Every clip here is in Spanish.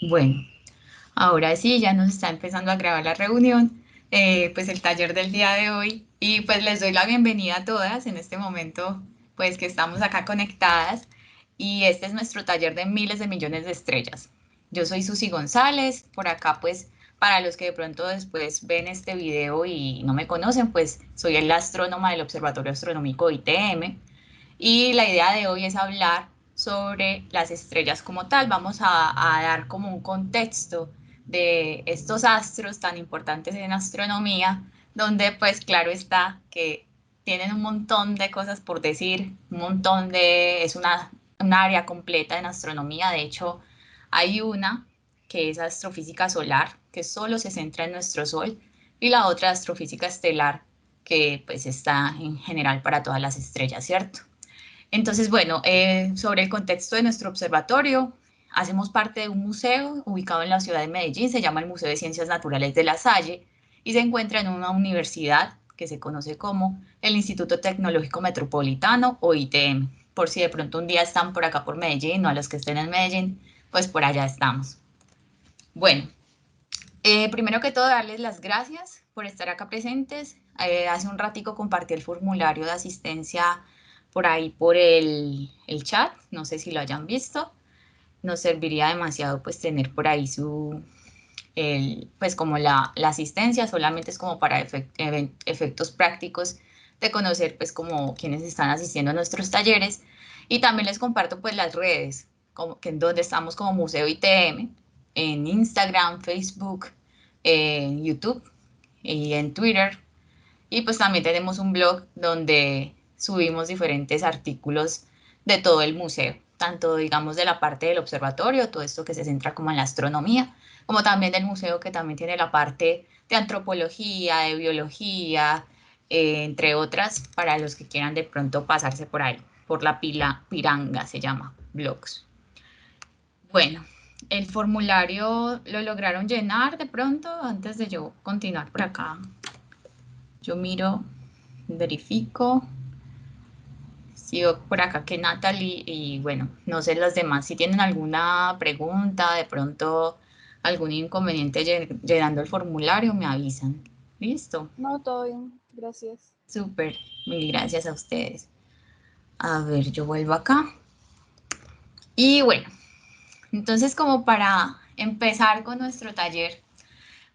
Bueno, ahora sí, ya nos está empezando a grabar la reunión, pues el taller del día de hoy. Y pues les doy la bienvenida a todas en este momento, pues que estamos acá conectadas. Y este es nuestro taller de miles de millones de estrellas. Yo soy Susi González, por acá pues para los que de pronto después ven este video y no me conocen, pues soy la astrónoma del Observatorio Astronómico ITM. Y la idea de hoy es hablar sobre las estrellas como tal. Vamos a dar como un contexto de estos astros tan importantes en astronomía, donde pues claro está que tienen un montón de cosas por decir, es un área completa en astronomía. De hecho, hay una que es astrofísica solar, que solo se centra en nuestro Sol, y la otra astrofísica estelar, que pues está en general para todas las estrellas, ¿cierto? Entonces, bueno, sobre el contexto de nuestro observatorio, hacemos parte de un museo ubicado en la ciudad de Medellín, se llama el Museo de Ciencias Naturales de La Salle y se encuentra en una universidad que se conoce como el Instituto Tecnológico Metropolitano o ITM. Por si de pronto un día están por acá por Medellín o a los que estén en Medellín, pues por allá estamos. Bueno, primero que todo, darles las gracias por estar acá presentes. Hace un ratico compartí el formulario de asistencia por ahí por el chat. No sé si lo hayan visto. Nos serviría demasiado pues tener por ahí pues como la asistencia. Solamente es como para efectos prácticos de conocer pues como quienes están asistiendo a nuestros talleres. Y también les comparto pues las redes, como que en donde estamos como Museo ITM, en Instagram, Facebook, en YouTube y en Twitter. Y pues también tenemos un blog donde subimos diferentes artículos de todo el museo, tanto digamos de la parte del observatorio, todo esto que se centra como en la astronomía, como también del museo que también tiene la parte de antropología, de biología, entre otras, para los que quieran de pronto pasarse por ahí, por la piranga se llama, blogs. Bueno, el formulario lo lograron llenar de pronto antes de yo continuar por acá. Yo miro, verifico, sigo por acá que Natalie y bueno, no sé los demás si tienen alguna pregunta, de pronto algún inconveniente llenando el formulario, me avisan. Listo, No, todo bien, gracias. súper, mil gracias a ustedes. A ver, yo vuelvo acá. Y bueno, entonces como para empezar con nuestro taller,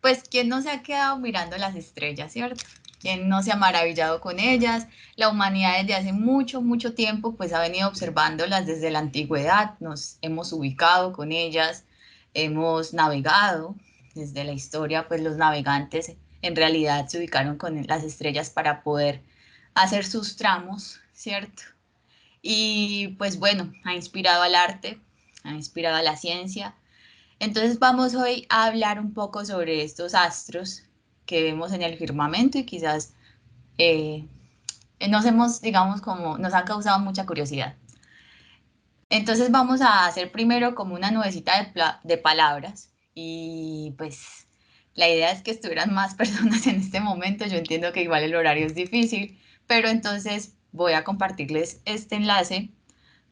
pues, ¿quién no se ha quedado mirando las estrellas, cierto? ¿Quién no se ha maravillado con ellas? La humanidad desde hace mucho, mucho tiempo, pues ha venido observándolas desde la antigüedad, nos hemos ubicado con ellas, hemos navegado. Desde la historia, pues los navegantes en realidad se ubicaron con las estrellas para poder hacer sus tramos, ¿cierto? Y pues bueno, ha inspirado al arte, ha inspirado a la ciencia. Entonces vamos hoy a hablar un poco sobre estos astros que vemos en el firmamento y quizás eh, digamos, como nos han causado mucha curiosidad. Entonces vamos a hacer primero como una nubecita de palabras y pues la idea es que estuvieran más personas en este momento. Yo entiendo que igual el horario es difícil, pero entonces voy a compartirles este enlace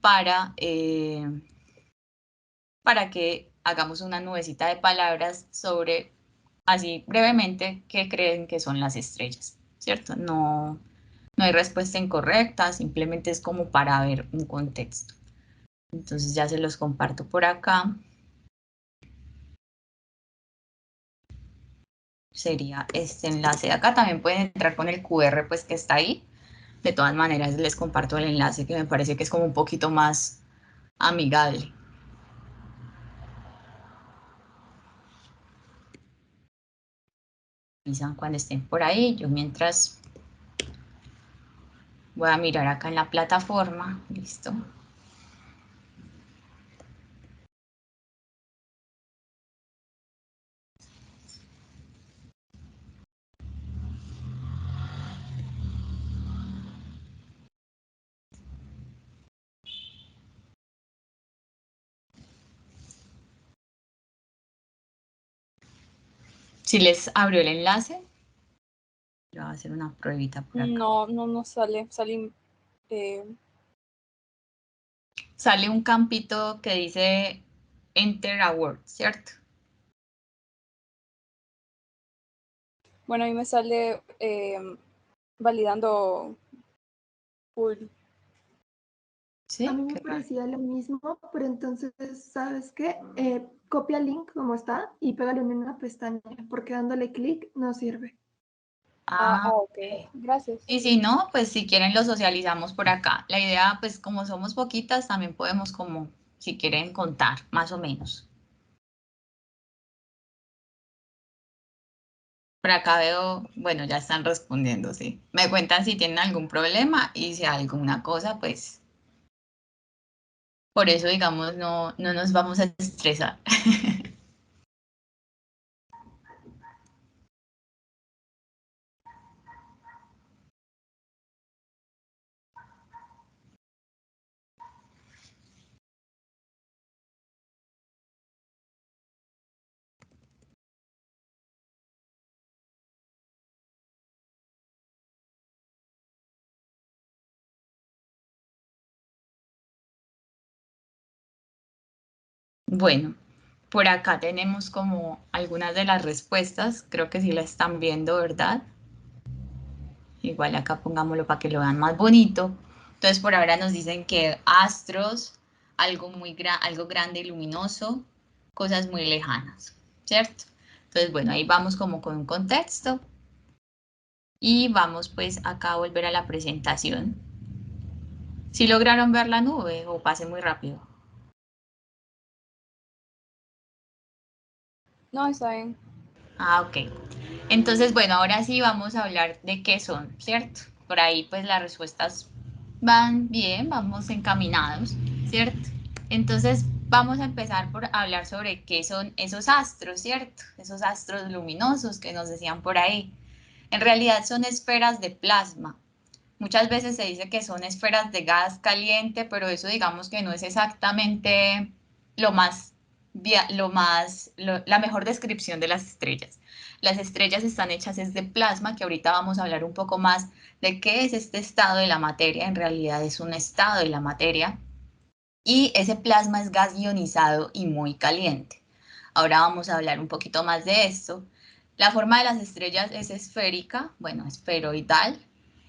para, para que hagamos una nubecita de palabras sobre, así brevemente, qué creen que son las estrellas, ¿cierto? No, no hay respuesta incorrecta, simplemente es como para ver un contexto. Entonces ya se los comparto por acá. Sería este enlace de acá. También pueden entrar con el QR pues que está ahí. De todas maneras les comparto el enlace que me parece que es como un poquito más amigable. Avisan cuando estén por ahí. Yo mientras voy a mirar acá en la plataforma. Listo. Si les abrió el enlace, yo voy a hacer una pruebita por acá. No, no nos sale. Eh, Sale un campito que dice Enter a word, ¿cierto? Bueno, a mí me sale validando full. A Sí, mí me qué raro. parecía lo mismo, pero entonces, ¿sabes qué? Copia el link como está y pégalo en una pestaña, porque dándole clic no sirve. Ok. Ok. Gracias. Y si no, pues si quieren lo socializamos por acá. La idea, pues como somos poquitas, también podemos como, si quieren contar, más o menos. Por acá veo, bueno, ya están respondiendo, sí. Me cuentan si tienen algún problema y si hay alguna cosa, pues por eso, digamos, no nos vamos a estresar. Bueno, por acá tenemos como algunas de las respuestas, creo que sí la están viendo, ¿verdad? Igual acá pongámoslo para que lo vean más bonito. Entonces por ahora nos dicen que astros, algo grande y luminoso, cosas muy lejanas, ¿cierto? Entonces bueno, ahí vamos como con un contexto y vamos pues acá a volver a la presentación. ¿Sí lograron ver la nube o pasé muy rápido? No, está bien. Ah, ok. Entonces, bueno, ahora sí vamos a hablar de qué son, ¿cierto? Por ahí pues las respuestas van bien, vamos encaminados, ¿cierto? Entonces vamos a empezar por hablar sobre qué son esos astros, ¿cierto? Esos astros luminosos que nos decían por ahí. En realidad son esferas de plasma. Muchas veces se dice que son esferas de gas caliente, pero eso digamos que no es exactamente lo más, la mejor descripción de las estrellas. Las estrellas están hechas es de plasma, que ahorita vamos a hablar un poco más de qué es este estado de la materia. En realidad es un estado de la materia y ese plasma es gas ionizado y muy caliente. Ahora vamos a hablar un poquito más de esto. La forma de las estrellas es esférica, bueno, esferoidal,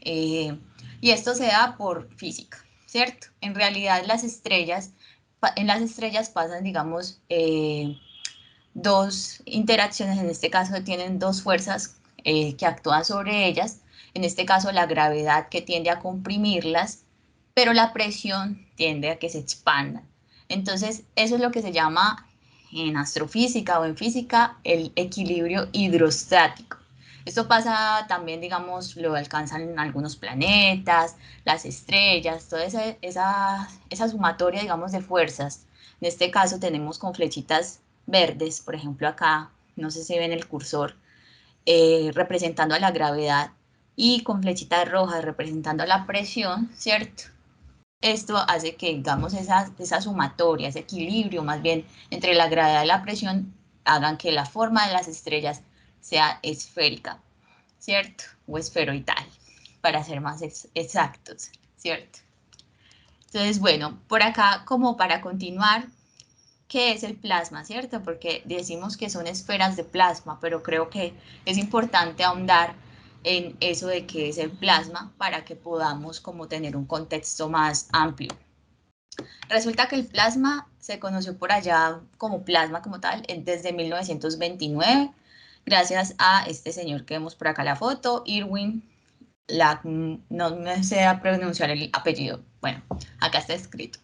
eh, y esto se da por física, ¿cierto? En realidad en las estrellas pasan, digamos, dos interacciones, en este caso tienen dos fuerzas que actúan sobre ellas, en este caso la gravedad que tiende a comprimirlas, pero la presión tiende a que se expandan. Entonces, eso es lo que se llama en astrofísica o en física el equilibrio hidrostático. Esto pasa también, digamos, lo alcanzan en algunos planetas, las estrellas, toda esa sumatoria, digamos, de fuerzas. En este caso tenemos con flechitas verdes, por ejemplo acá, no sé si ven el cursor, representando a la gravedad y con flechitas rojas representando a la presión, ¿cierto? Esto hace que, digamos, esa sumatoria, ese equilibrio más bien entre la gravedad y la presión, hagan que la forma de las estrellas sea esférica, ¿cierto? O esferoidal, para ser más exactos, ¿cierto? Entonces, bueno, por acá, como para continuar, ¿qué es el plasma, cierto? Porque decimos que son esferas de plasma, pero creo que es importante ahondar en eso de qué es el plasma para que podamos como tener un contexto más amplio. Resulta que el plasma se conoció por allá como plasma como tal desde 1929, gracias a este señor que vemos por acá la foto, Irwin no me sé pronunciar el apellido, bueno, acá está escrito.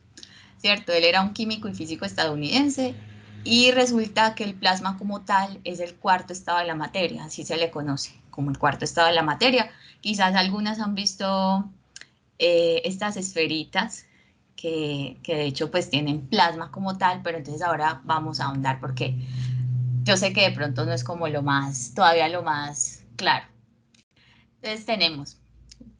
¿Cierto? Él era un químico y físico estadounidense y resulta que el plasma como tal es el cuarto estado de la materia, así se le conoce como el cuarto estado de la materia. Quizás algunas han visto estas esferitas que de hecho pues tienen plasma como tal, pero entonces ahora vamos a ahondar porque yo sé que de pronto no es como todavía lo más claro. Entonces tenemos,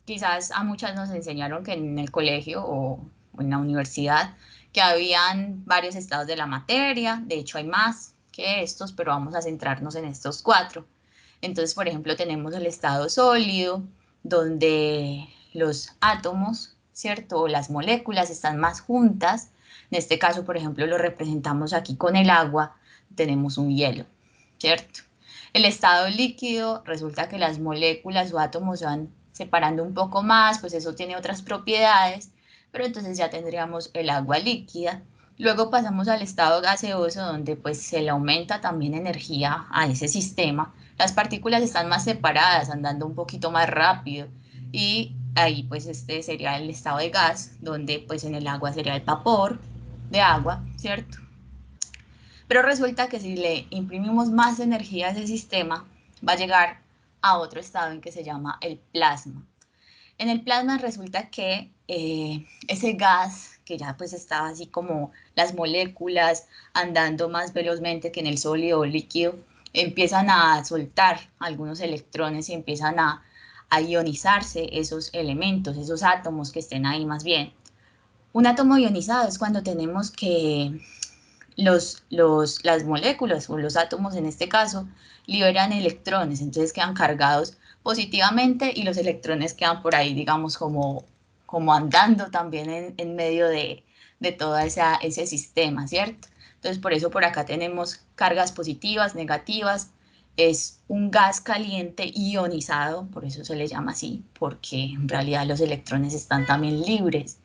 quizás a muchas nos enseñaron que en el colegio o en la universidad que habían varios estados de la materia, de hecho hay más que estos, pero vamos a centrarnos en estos cuatro. Entonces, por ejemplo, tenemos el estado sólido, donde los átomos, ¿cierto? O las moléculas están más juntas, En este caso, por ejemplo, lo representamos aquí con el agua, tenemos un hielo, ¿cierto? El estado líquido, resulta que las moléculas o átomos se van separando un poco más, pues eso tiene otras propiedades, pero entonces ya tendríamos el agua líquida. Luego pasamos al estado gaseoso, donde pues se le aumenta también energía a ese sistema. Las partículas están más separadas, andando un poquito más rápido, y ahí pues este sería el estado de gas, donde pues en el agua sería el vapor de agua, ¿cierto? Pero resulta que si le imprimimos más energía a ese sistema, va a llegar a otro estado en que se llama el plasma. En el plasma resulta que ese gas, que ya pues estaba así como las moléculas andando más velozmente que en el sólido o líquido, empiezan a soltar algunos electrones y empiezan a ionizarse esos elementos, esos átomos que estén ahí más bien. Un átomo ionizado es cuando tenemos que las moléculas o los átomos en este caso liberan electrones, entonces quedan cargados positivamente y los electrones quedan por ahí, digamos, como andando también en medio de todo ese sistema, ¿cierto? Entonces por eso por acá tenemos cargas positivas, negativas, es un gas caliente ionizado, por eso se le llama así, porque en realidad los electrones están también libres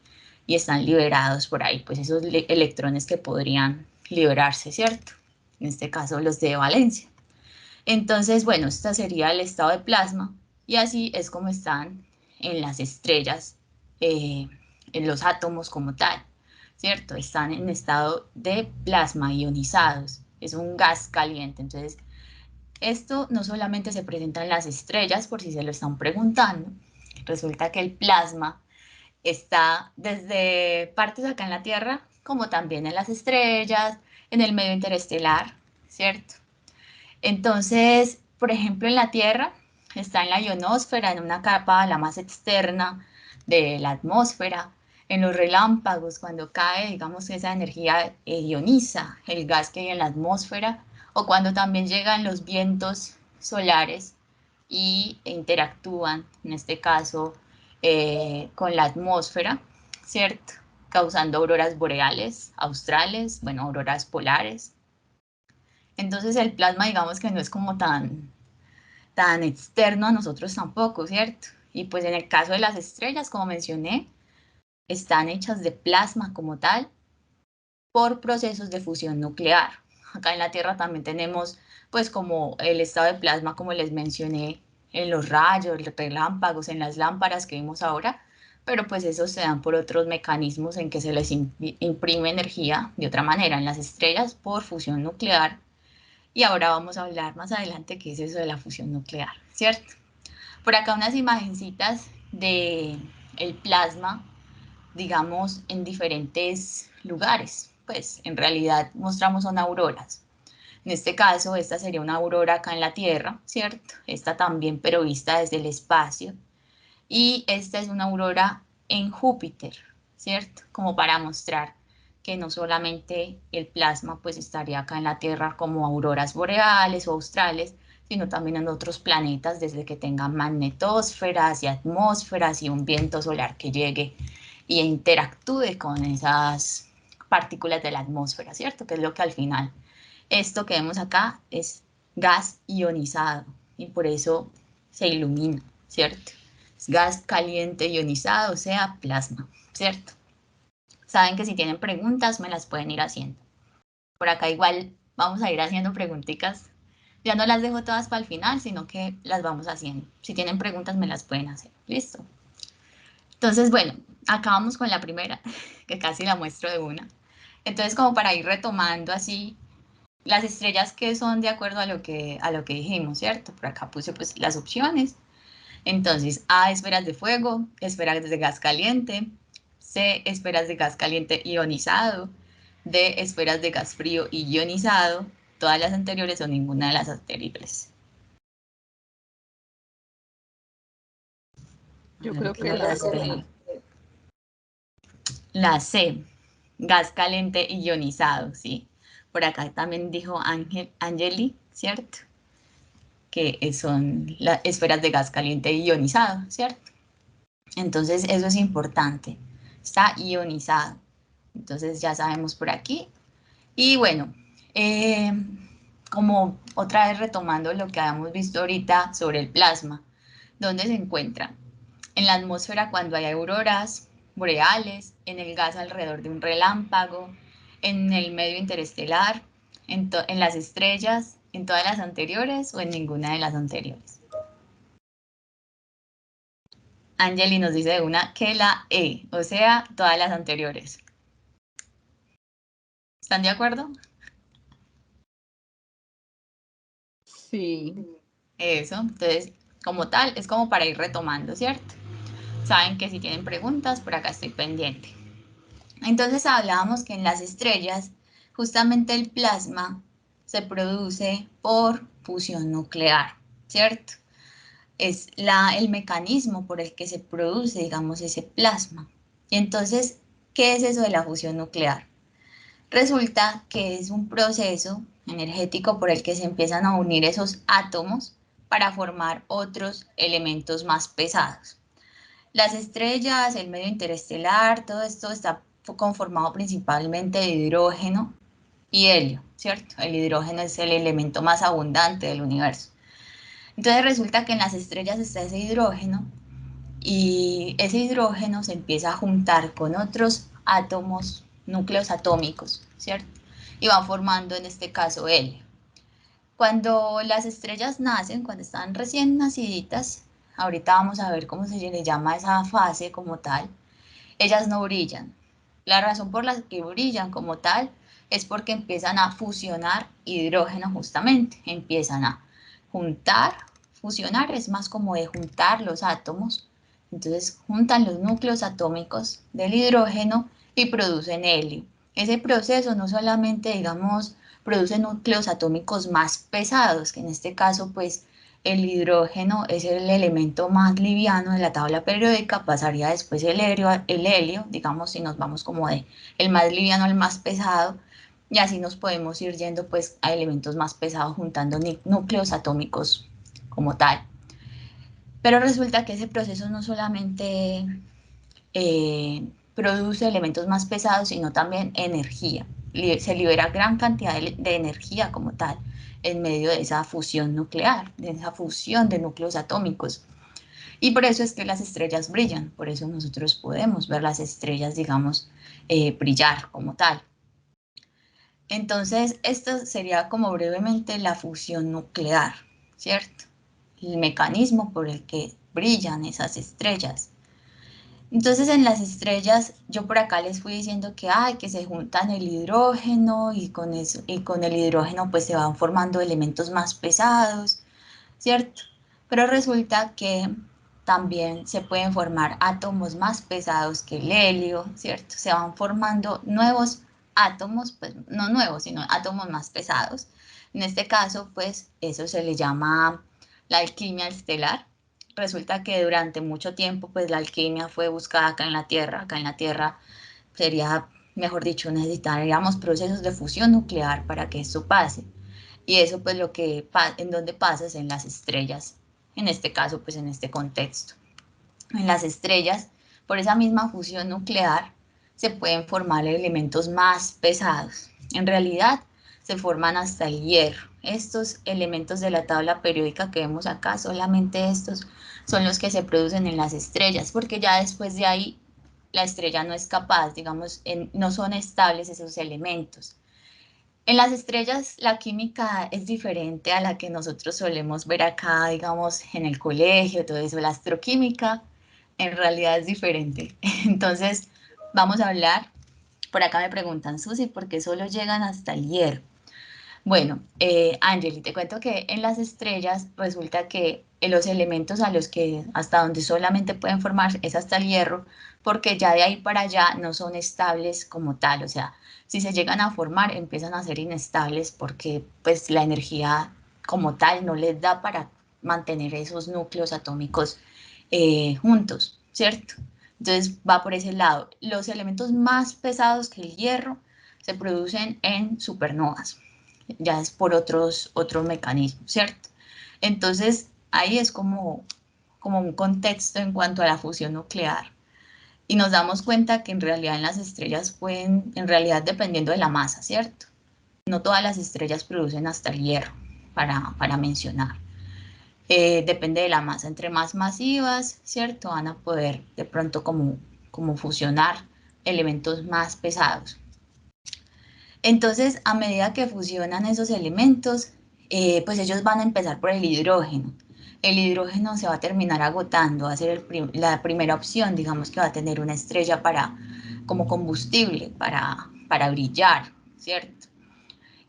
y están liberados por ahí, pues esos electrones que podrían liberarse, ¿cierto? En este caso los de valencia. Entonces, bueno, este sería el estado de plasma y así es como están en las estrellas, en los átomos como tal, ¿cierto? Están en estado de plasma ionizados, es un gas caliente. Entonces, esto no solamente se presenta en las estrellas, por si se lo están preguntando, resulta que el plasma está desde partes acá en la Tierra, como también en las estrellas, en el medio interestelar, ¿cierto? Entonces, por ejemplo, en la Tierra está en la ionosfera, en una capa la más externa de la atmósfera, en los relámpagos, cuando cae, digamos que esa energía ioniza el gas que hay en la atmósfera, o cuando también llegan los vientos solares y interactúan, en este caso, con la atmósfera, ¿cierto? Causando auroras boreales, australes, bueno, auroras polares. Entonces el plasma, digamos que no es como tan externo a nosotros tampoco, ¿cierto? Y pues en el caso de las estrellas, como mencioné, están hechas de plasma como tal por procesos de fusión nuclear. Acá en la Tierra también tenemos pues como el estado de plasma, como les mencioné, en los rayos, los relámpagos, en las lámparas que vimos ahora, pero pues esos se dan por otros mecanismos en que se les imprime energía de otra manera. En las estrellas por fusión nuclear, y ahora vamos a hablar más adelante qué es eso de la fusión nuclear, ¿cierto? Por acá unas imagencitas de el plasma, digamos, en diferentes lugares. Pues en realidad mostramos son auroras. En este caso, esta sería una aurora acá en la Tierra, ¿cierto? Esta también, pero vista desde el espacio. Y esta es una aurora en Júpiter, ¿cierto? Como para mostrar que no solamente el plasma pues estaría acá en la Tierra como auroras boreales o australes, sino también en otros planetas desde que tengan magnetosferas y atmósferas y un viento solar que llegue y interactúe con esas partículas de la atmósfera, ¿cierto? Que es lo que al final, esto que vemos acá es gas ionizado y por eso se ilumina, ¿cierto? Es gas caliente ionizado, o sea, plasma, ¿cierto? Saben que si tienen preguntas me las pueden ir haciendo. Por acá igual vamos a ir haciendo preguntitas. Ya no las dejo todas para el final, sino que las vamos haciendo. Si tienen preguntas me las pueden hacer. ¿Listo? Entonces, bueno, acá vamos con la primera, que casi la muestro de una. Entonces, como para ir retomando así las estrellas que son de acuerdo a lo que dijimos, ¿cierto? Por acá puse pues las opciones. Entonces, A, esferas de fuego, esferas de gas caliente, C, esferas de gas caliente ionizado, D, esferas de gas frío y ionizado, todas las anteriores o ninguna de las anteriores. Yo A ver creo qué que nos la las C. ven. La C, gas caliente ionizado, ¿sí? Por acá también dijo Angeli, ¿cierto? Que son las esferas de gas caliente ionizado, ¿cierto? Entonces, eso es importante. Está ionizado. Entonces ya sabemos por aquí. Y bueno, como otra vez retomando lo que habíamos visto ahorita sobre el plasma, ¿dónde se encuentra? En la atmósfera cuando hay auroras boreales, en el gas alrededor de un relámpago, en el medio interestelar, en las estrellas, en todas las anteriores o en ninguna de las anteriores. Angeli nos dice de una que la E, o sea, todas las anteriores. ¿Están de acuerdo? Sí. Eso, entonces, como tal, es como para ir retomando, ¿cierto? Saben que si tienen preguntas, por acá estoy pendiente. Entonces hablábamos que en las estrellas, justamente el plasma se produce por fusión nuclear, ¿cierto? Es el mecanismo por el que se produce, digamos, ese plasma. Y entonces, ¿qué es eso de la fusión nuclear? Resulta que es un proceso energético por el que se empiezan a unir esos átomos para formar otros elementos más pesados. Las estrellas, el medio interestelar, todo esto está conformado principalmente de hidrógeno y helio, ¿cierto? El hidrógeno es el elemento más abundante del universo. Entonces resulta que en las estrellas está ese hidrógeno y ese hidrógeno se empieza a juntar con otros átomos, núcleos atómicos, ¿cierto? Y van formando en este caso helio. Cuando las estrellas nacen, cuando están recién naciditas, ahorita vamos a ver cómo se le llama esa fase como tal, ellas no brillan. La razón por la que brillan como tal es porque empiezan a fusionar hidrógeno justamente, empiezan a juntar, fusionar es más como de juntar los átomos, entonces juntan los núcleos atómicos del hidrógeno y producen helio. Ese proceso no solamente, digamos, produce núcleos atómicos más pesados, que en este caso, pues, el hidrógeno es el elemento más liviano de la tabla periódica, pasaría después el helio, digamos, si nos vamos como de el más liviano al más pesado, y así nos podemos ir yendo pues a elementos más pesados juntando núcleos atómicos como tal. Pero resulta que ese proceso no solamente produce elementos más pesados, sino también energía. Se libera gran cantidad de energía como tal en medio de esa fusión nuclear, de esa fusión de núcleos atómicos. Y por eso es que las estrellas brillan, por eso nosotros podemos ver las estrellas, digamos, brillar como tal. Entonces, esto sería como brevemente la fusión nuclear, ¿cierto? El mecanismo por el que brillan esas estrellas. Entonces en las estrellas, yo por acá les fui diciendo que, que se juntan el hidrógeno y con eso, y con el hidrógeno pues se van formando elementos más pesados, ¿cierto? Pero resulta que también se pueden formar átomos más pesados que el helio, ¿cierto? Se van formando nuevos átomos, pues no nuevos, sino átomos más pesados. En este caso, pues eso se le llama la alquimia estelar. Resulta que durante mucho tiempo, pues la alquimia fue buscada acá en la Tierra. Acá en la Tierra sería, mejor dicho, necesitaríamos procesos de fusión nuclear para que esto pase. Y eso pues lo que en donde pasa es en las estrellas, en este caso pues en este contexto. En las estrellas, por esa misma fusión nuclear, se pueden formar elementos más pesados. En realidad se forman hasta el hierro. Estos elementos de la tabla periódica que vemos acá, solamente estos son los que se producen en las estrellas, porque ya después de ahí la estrella no es capaz, digamos, no son estables esos elementos. En las estrellas la química es diferente a la que nosotros solemos ver acá, digamos, en el colegio, todo eso. La astroquímica en realidad es diferente. Entonces, vamos a hablar, por acá me preguntan, Susi, ¿por qué solo llegan hasta el hierro? Bueno, Angeli, te cuento que en las estrellas resulta que los elementos a los que hasta donde solamente pueden formar es hasta el hierro, porque ya de ahí para allá no son estables como tal, o sea, si se llegan a formar empiezan a ser inestables porque pues la energía como tal no les da para mantener esos núcleos atómicos juntos, ¿cierto? Entonces va por ese lado. Los elementos más pesados que el hierro se producen en supernovas, ya es por otros mecanismos, ¿cierto? Entonces, ahí es como un contexto en cuanto a la fusión nuclear. y nos damos cuenta que en realidad en las estrellas pueden, en realidad dependiendo de la masa, ¿cierto? No todas las estrellas producen hasta el hierro, para mencionar. Depende de la masa, entre más masivas, ¿cierto? Van a poder de pronto como fusionar elementos más pesados. Entonces, a medida que fusionan esos elementos, pues ellos van a empezar por el hidrógeno. El hidrógeno se va a terminar agotando, va a ser la primera opción, digamos que va a tener una estrella como combustible, para brillar, ¿cierto?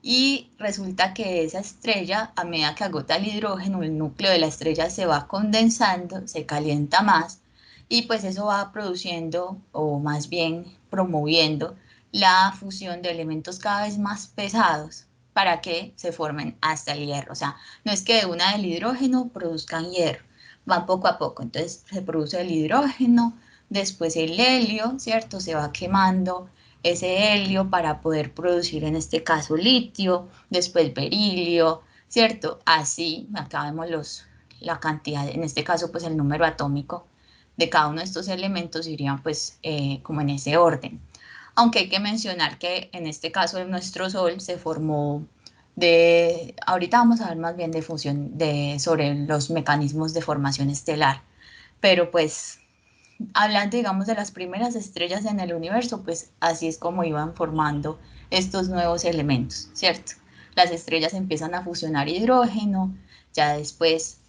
Y resulta que esa estrella, a medida que agota el hidrógeno, el núcleo de la estrella se va condensando, se calienta más, y pues eso va produciendo, o más bien promoviendo, la fusión de elementos cada vez más pesados para que se formen hasta el hierro. O sea, no es que de una del hidrógeno produzcan hierro, van poco a poco. Entonces se produce el hidrógeno, después el helio, ¿cierto? Se va quemando ese helio para poder producir en este caso litio, después berilio, ¿cierto? Así, acá vemos la cantidad, en este caso pues el número atómico de cada uno de estos elementos irían pues como en ese orden. Aunque hay que mencionar que en este caso en nuestro Sol se formó ahorita vamos a ver más bien de fusión, sobre los mecanismos de formación estelar, pero pues hablando, digamos, de las primeras estrellas en el universo, pues así es como iban formando estos nuevos elementos, ¿cierto? Las estrellas empiezan a fusionar hidrógeno, ya después,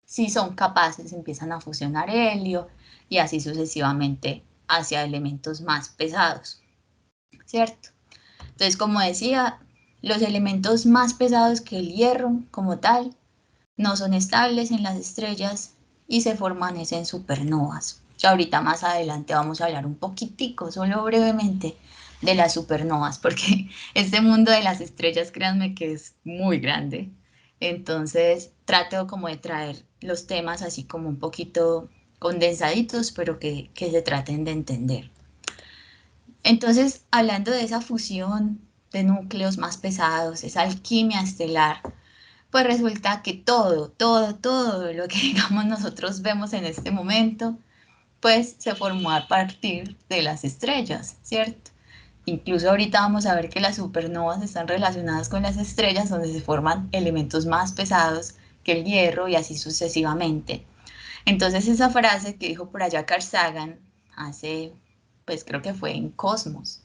si son capaces, empiezan a fusionar helio y así sucesivamente hacia elementos más pesados, ¿cierto? Entonces, como decía, los elementos más pesados que el hierro como tal no son estables en las estrellas y se forman en supernovas. Ya ahorita más adelante vamos a hablar un poquitico, solo brevemente, de las supernovas, porque este mundo de las estrellas, créanme que es muy grande. Entonces trato como de traer los temas así como un poquito condensaditos, pero que se traten de entender. Entonces, hablando de esa fusión de núcleos más pesados, esa alquimia estelar, pues resulta que todo lo que digamos nosotros vemos en este momento, pues se formó a partir de las estrellas, ¿cierto? Incluso ahorita vamos a ver que las supernovas están relacionadas con las estrellas donde se forman elementos más pesados que el hierro y así sucesivamente. Entonces esa frase que dijo por allá Carl Sagan hace, pues creo que fue en Cosmos,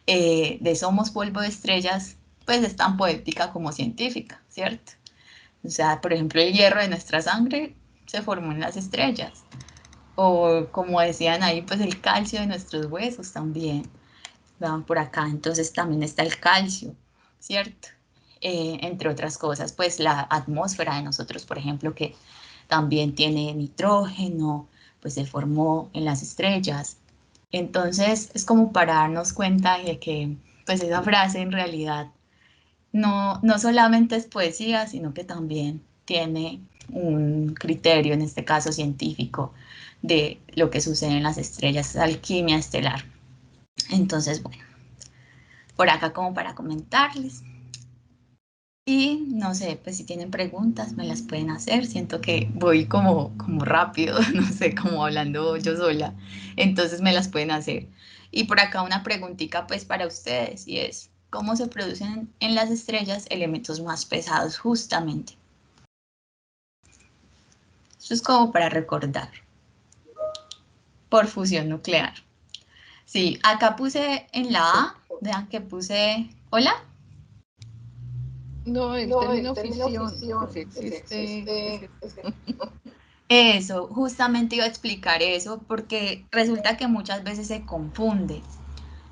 de somos polvo de estrellas, pues es tan poética como científica, ¿cierto? O sea, por ejemplo, el hierro de nuestra sangre se formó en las estrellas. O como decían ahí, pues el calcio de nuestros huesos también. Vean por acá, entonces también está el calcio, ¿cierto? Entre otras cosas, pues la atmósfera de nosotros, por ejemplo, que también tiene nitrógeno, pues se formó en las estrellas. Entonces es como para darnos cuenta de que pues esa frase en realidad no solamente es poesía, sino que también tiene un criterio, en este caso científico, de lo que sucede en las estrellas, alquimia estelar. Entonces, bueno, por acá como para comentarles. Y no sé, pues si tienen preguntas me las pueden hacer. Siento que voy como rápido, no sé, como hablando yo sola. Entonces me las pueden hacer. Y por acá una preguntita pues para ustedes y es, ¿cómo se producen en las estrellas elementos más pesados justamente? Eso es como para recordar. Por fusión nuclear. Sí, acá puse en la A, vean que puse, ¿hola? No, el No, el término término fisión, fisión, si existe, Eso, justamente iba a explicar eso porque resulta que muchas veces se confunde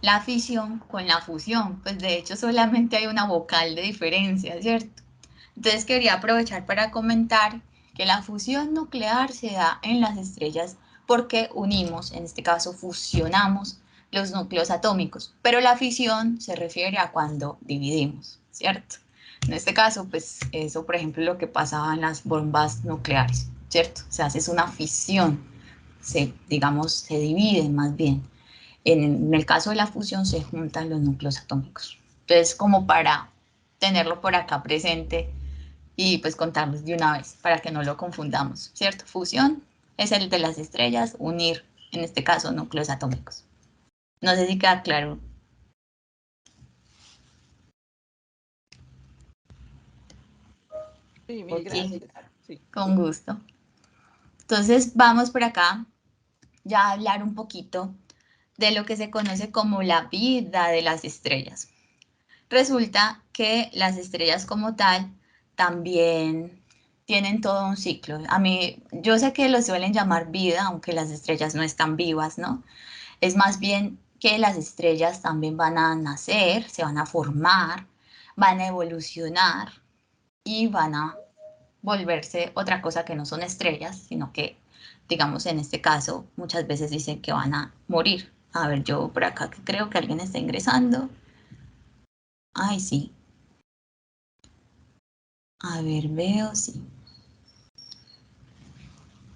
la fisión con la fusión, pues de hecho solamente hay una vocal de diferencia, ¿cierto? Entonces quería aprovechar para comentar que la fusión nuclear se da en las estrellas porque unimos, en este caso fusionamos los núcleos atómicos, pero la fisión se refiere a cuando dividimos, ¿cierto? En este caso, pues eso, por ejemplo, es lo que pasaba en las bombas nucleares, ¿cierto? O sea, es una fisión, digamos, se dividen más bien. En el caso de la fusión se juntan los núcleos atómicos. Entonces, como para tenerlo por acá presente y pues contarles de una vez para que no lo confundamos, ¿cierto? Fusión es el de las estrellas, unir en este caso núcleos atómicos. No sé si queda claro. Sí, mil gracias. Sí. Con gusto. Entonces vamos por acá ya a hablar un poquito de lo que se conoce como la vida de las estrellas. Resulta que las estrellas como tal también tienen todo un ciclo. Yo sé que lo suelen llamar vida, aunque las estrellas no están vivas, ¿no? Es más bien que las estrellas también van a nacer, se van a formar, van a evolucionar y van a volverse otra cosa que no son estrellas, sino que, digamos, en este caso, muchas veces dicen que van a morir. A ver, yo por acá que creo que alguien está ingresando. Ay, sí. A ver, veo, sí.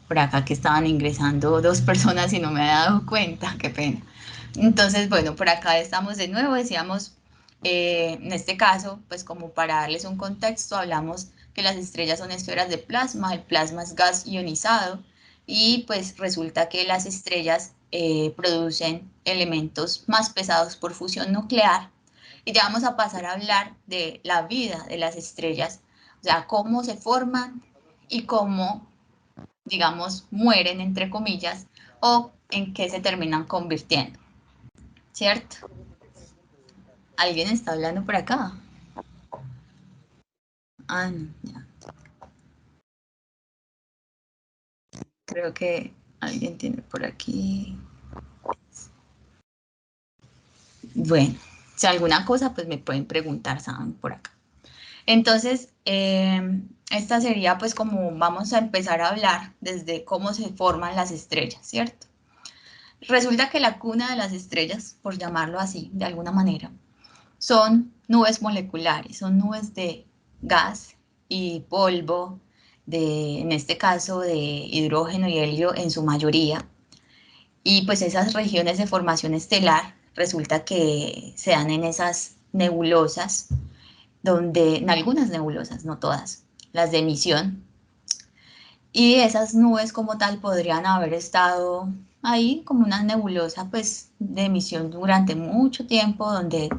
Por acá que estaban ingresando dos personas y no me he dado cuenta, qué pena. Entonces, bueno, por acá estamos de nuevo, decíamos, en este caso, pues como para darles un contexto, hablamos que las estrellas son esferas de plasma, el plasma es gas ionizado y pues resulta que las estrellas producen elementos más pesados por fusión nuclear y ya vamos a pasar a hablar de la vida de las estrellas, o sea, cómo se forman y cómo, digamos, mueren, entre comillas, o en qué se terminan convirtiendo, ¿cierto? ¿Alguien está hablando por acá? Ah, no, ya. Creo que alguien tiene por aquí. Bueno, si alguna cosa, pues me pueden preguntar, ¿saben? Por acá. Entonces, esta sería pues como vamos a empezar a hablar desde cómo se forman las estrellas, ¿cierto? Resulta que la cuna de las estrellas, por llamarlo así, de alguna manera, son nubes moleculares, son nubes de gas y polvo, en este caso de hidrógeno y helio en su mayoría. Y pues esas regiones de formación estelar resulta que se dan en esas nebulosas, en algunas nebulosas, no todas, las de emisión, y esas nubes como tal podrían haber estado ahí como una nebulosa pues de emisión durante mucho tiempo donde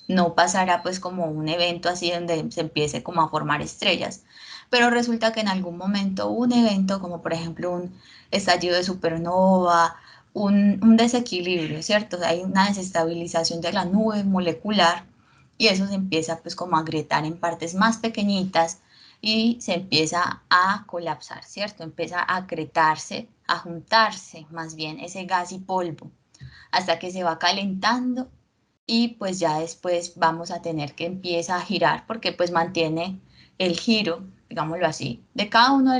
no pasará pues como un evento así donde se empiece como a formar estrellas. Pero resulta que en algún momento un evento como por ejemplo un estallido de supernova, un desequilibrio, ¿cierto? O sea, hay una desestabilización de la nube molecular y eso se empieza pues como a agrietar en partes más pequeñitas y se empieza a colapsar, ¿cierto? Empieza a acretarse, a juntarse más bien ese gas y polvo hasta que se va calentando y pues ya después vamos a tener que empieza a girar porque pues mantiene el giro, digámoslo así, de cada uno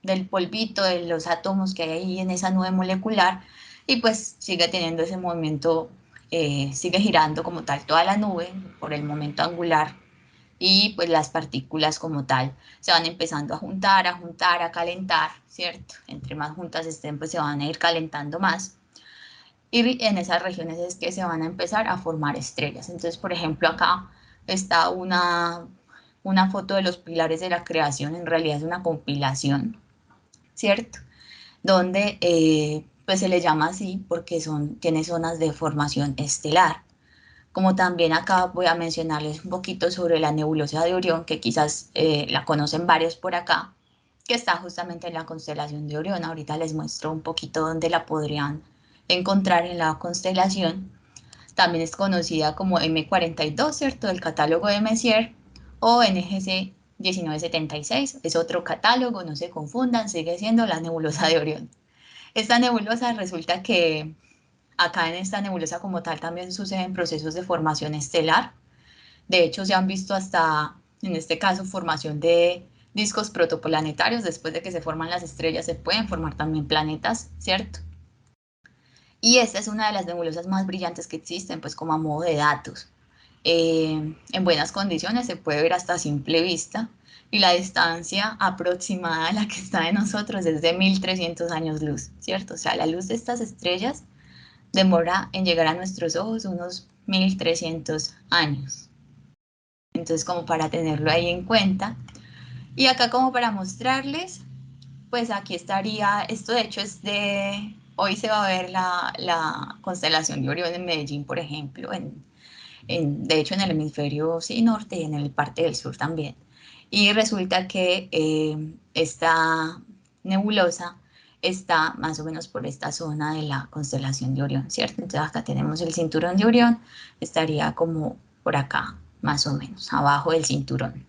del polvito, de los átomos que hay ahí en esa nube molecular y pues sigue teniendo ese movimiento, sigue girando como tal toda la nube por el momento angular y pues las partículas como tal se van empezando a juntar, a calentar, ¿cierto? Entre más juntas estén, pues se van a ir calentando más. Y en esas regiones es que se van a empezar a formar estrellas. Entonces, por ejemplo, acá está una foto de los pilares de la creación, en realidad es una compilación, ¿cierto? Donde pues se le llama así porque tiene zonas de formación estelar. Como también acá voy a mencionarles un poquito sobre la nebulosa de Orión, que quizás la conocen varios por acá, que está justamente en la constelación de Orión. Ahorita les muestro un poquito dónde la podrían encontrar en la constelación. También es conocida como M42, ¿cierto? Del catálogo de Messier, o NGC 1976. Es otro catálogo, no se confundan, sigue siendo la nebulosa de Orión. Esta nebulosa resulta que acá en esta nebulosa como tal también suceden procesos de formación estelar. De hecho, se han visto hasta, en este caso, formación de discos protoplanetarios. Después de que se forman las estrellas, se pueden formar también planetas, ¿cierto? Y esta es una de las nebulosas más brillantes que existen, pues como a modo de datos. En buenas condiciones se puede ver hasta a simple vista y la distancia aproximada a la que está de nosotros es de 1300 años luz, ¿cierto? O sea, la luz de estas estrellas demora en llegar a nuestros ojos unos 1300 años. Entonces, como para tenerlo ahí en cuenta. Y acá como para mostrarles, pues aquí estaría, esto de hecho es hoy se va a ver la constelación de Orión en Medellín, por ejemplo, de hecho en el hemisferio sí, norte y en el parte del sur también. Y resulta que esta nebulosa está más o menos por esta zona de la constelación de Orión, ¿cierto? Entonces acá tenemos el cinturón de Orión, estaría como por acá, más o menos, abajo del cinturón.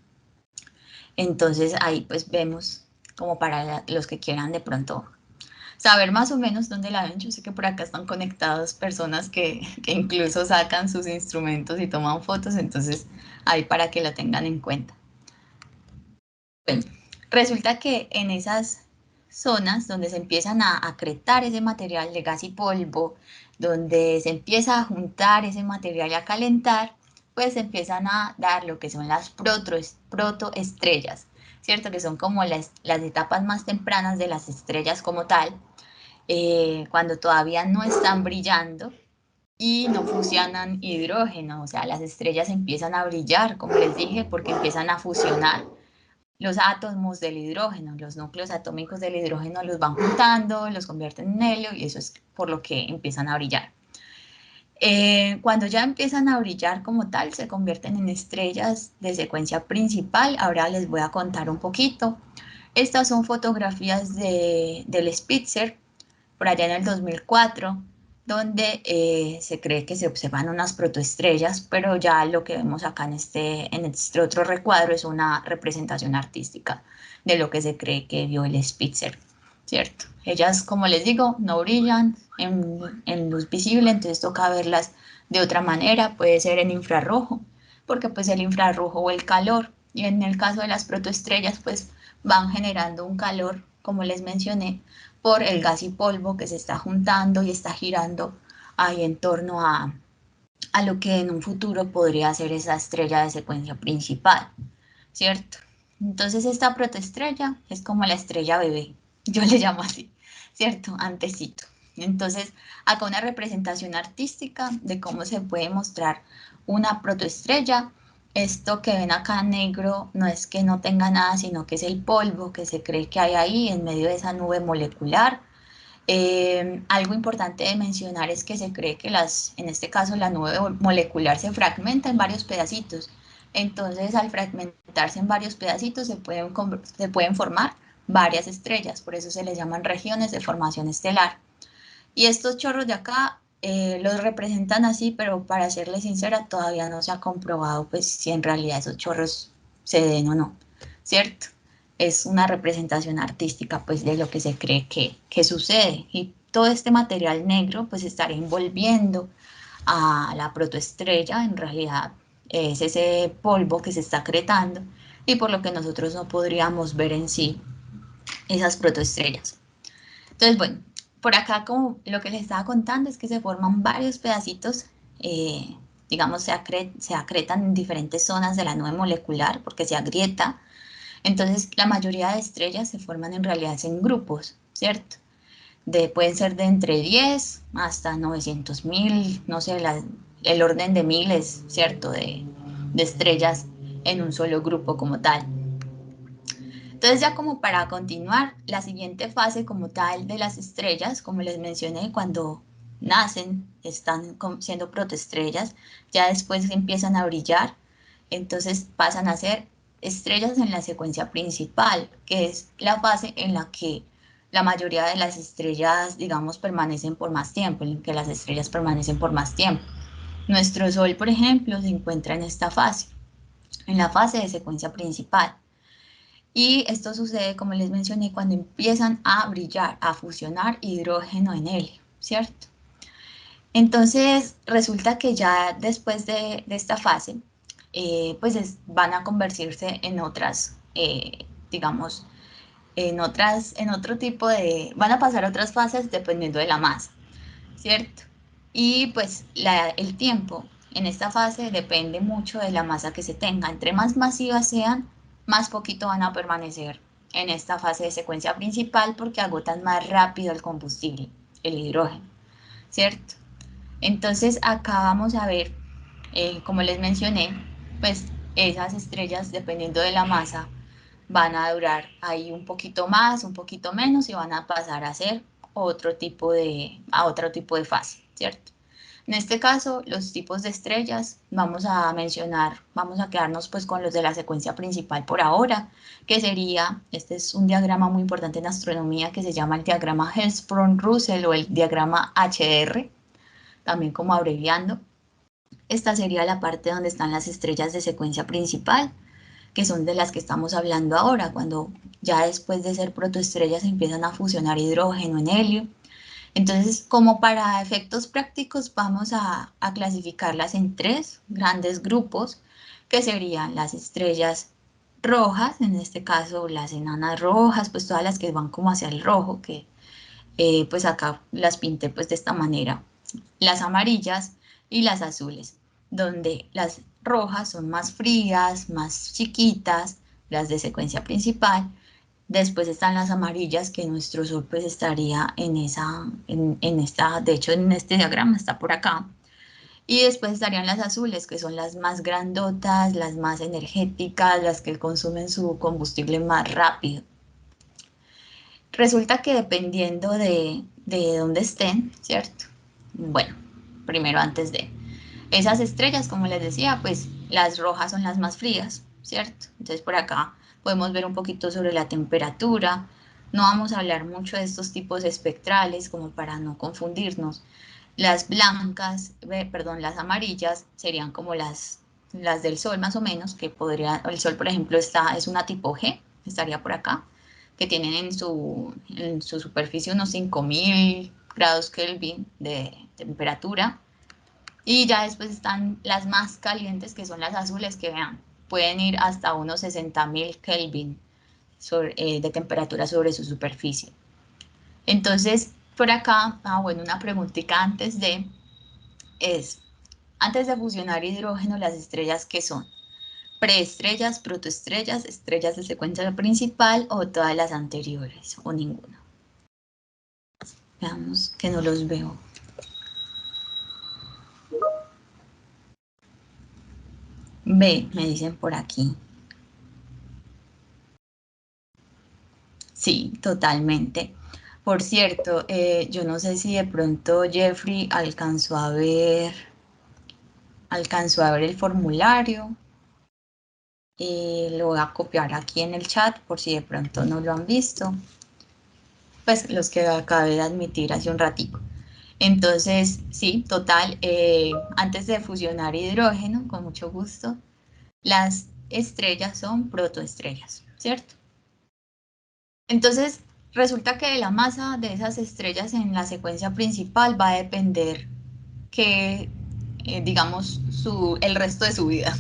Entonces ahí pues vemos como para los que quieran de pronto saber más o menos dónde la ven. Yo sé que por acá están conectadas personas que incluso sacan sus instrumentos y toman fotos, entonces ahí para que lo tengan en cuenta. Bueno, resulta que en esas zonas donde se empiezan a acretar ese material de gas y polvo, donde se empieza a juntar ese material y a calentar, pues se empiezan a dar lo que son las protoestrellas, ¿cierto? Que son como las etapas más tempranas de las estrellas como tal, cuando todavía no están brillando y no fusionan hidrógeno, o sea, las estrellas empiezan a brillar, como les dije, porque empiezan a fusionar los átomos del hidrógeno, los núcleos atómicos del hidrógeno los van juntando, los convierten en helio y eso es por lo que empiezan a brillar. Cuando ya empiezan a brillar como tal, se convierten en estrellas de secuencia principal. Ahora les voy a contar un poquito. Estas son fotografías del Spitzer, por allá en el 2004, donde se cree que se observan unas protoestrellas, pero ya lo que vemos acá en este otro recuadro es una representación artística de lo que se cree que vio el Spitzer, ¿cierto? Ellas, como les digo, no brillan en luz visible, entonces toca verlas de otra manera, puede ser en infrarrojo, porque pues el infrarrojo o el calor, y en el caso de las protoestrellas, pues van generando un calor, como les mencioné, por el gas y polvo que se está juntando y está girando ahí en torno a lo que en un futuro podría ser esa estrella de secuencia principal, ¿cierto? Entonces esta protoestrella es como la estrella bebé, yo le llamo así, ¿cierto? Antecito. Entonces, acá una representación artística de cómo se puede mostrar una protoestrella. Esto que ven acá en negro no es que no tenga nada, sino que es el polvo que se cree que hay ahí en medio de esa nube molecular. Algo importante de mencionar es que se cree que en este caso la nube molecular se fragmenta en varios pedacitos. Entonces, al fragmentarse en varios pedacitos se pueden formar varias estrellas, por eso se les llaman regiones de formación estelar. Y estos chorros de acá los representan así, pero para serles sincera, todavía no se ha comprobado pues si en realidad esos chorros se den o no, ¿cierto? Es una representación artística pues de lo que se cree que sucede. Y todo este material negro pues estaría envolviendo a la protoestrella, en realidad es ese polvo que se está acretando y por lo que nosotros no podríamos ver en sí esas protoestrellas. Entonces, bueno, por acá como lo que les estaba contando es que se forman varios pedacitos, digamos, se acretan en diferentes zonas de la nube molecular porque se agrieta. Entonces, la mayoría de estrellas se forman en realidad en grupos, ¿cierto? Pueden ser de entre 10 hasta 900.000, no sé, el orden de miles, ¿cierto? De estrellas en un solo grupo como tal. Entonces ya como para continuar, la siguiente fase como tal de las estrellas, como les mencioné, cuando nacen, están siendo protoestrellas, ya después empiezan a brillar, entonces pasan a ser estrellas en la secuencia principal, que es la fase en la que la mayoría de las estrellas, digamos, permanecen por más tiempo, en que las estrellas permanecen por más tiempo. Nuestro Sol, por ejemplo, se encuentra en esta fase, en la fase de secuencia principal. Y esto sucede, como les mencioné, cuando empiezan a brillar, a fusionar hidrógeno en helio, ¿cierto? Entonces, resulta que ya después de esta fase, pues van a convertirse en otras, digamos, en otro tipo van a pasar a otras fases dependiendo de la masa, ¿cierto? Y pues el tiempo en esta fase depende mucho de la masa que se tenga. Entre más masivas sean, más poquito van a permanecer en esta fase de secuencia principal porque agotan más rápido el combustible, el hidrógeno, ¿cierto? Entonces acá vamos a ver, como les mencioné, pues esas estrellas, dependiendo de la masa, van a durar ahí un poquito más, un poquito menos y van a pasar a ser otro tipo de fase, ¿cierto? En este caso, los tipos de estrellas, vamos a quedarnos pues con los de la secuencia principal por ahora, que sería, este es un diagrama muy importante en astronomía que se llama el diagrama Hertzsprung-Russell o el diagrama HR, también como abreviando. Esta sería la parte donde están las estrellas de secuencia principal, que son de las que estamos hablando ahora, cuando ya después de ser protoestrellas empiezan a fusionar hidrógeno en helio. Entonces, como para efectos prácticos, vamos a clasificarlas en tres grandes grupos, que serían las estrellas rojas, en este caso las enanas rojas, pues todas las que van como hacia el rojo, que pues acá las pinté pues de esta manera, las amarillas y las azules, donde las rojas son más frías, más chiquitas, las de secuencia principal. Después están las amarillas, que nuestro Sol pues estaría en esta, de hecho en este diagrama está por acá. Y después estarían las azules, que son las más grandotas, las más energéticas, las que consumen su combustible más rápido. Resulta que dependiendo de dónde estén, ¿cierto? Bueno, primero antes de esas estrellas, como les decía, pues las rojas son las más frías, ¿cierto? Entonces por acá podemos ver un poquito sobre la temperatura. No vamos a hablar mucho de estos tipos espectrales como para no confundirnos. Las blancas, perdón, las amarillas serían como las del Sol más o menos, que podría, el Sol por ejemplo es una tipo G, estaría por acá, que tienen en su superficie unos 5000 grados Kelvin de temperatura. Y ya después están las más calientes, que son las azules, que vean, pueden ir hasta unos 60.000 Kelvin de temperatura sobre su superficie. Entonces, por acá, bueno, una preguntita antes de fusionar hidrógeno, las estrellas, ¿qué son? Preestrellas, protoestrellas, estrellas de secuencia principal o todas las anteriores o ninguna. Veamos que no los veo. B, me dicen por aquí. Sí, totalmente. Por cierto, yo no sé si de pronto Jeffrey alcanzó a ver el formulario. Lo voy a copiar aquí en el chat por si de pronto no lo han visto. Pues los que acabé de admitir hace un ratico. Entonces, sí, total, antes de fusionar hidrógeno, con mucho gusto, las estrellas son protoestrellas, ¿cierto? Entonces, resulta que la masa de esas estrellas en la secuencia principal va a depender que, digamos, el resto de su vida,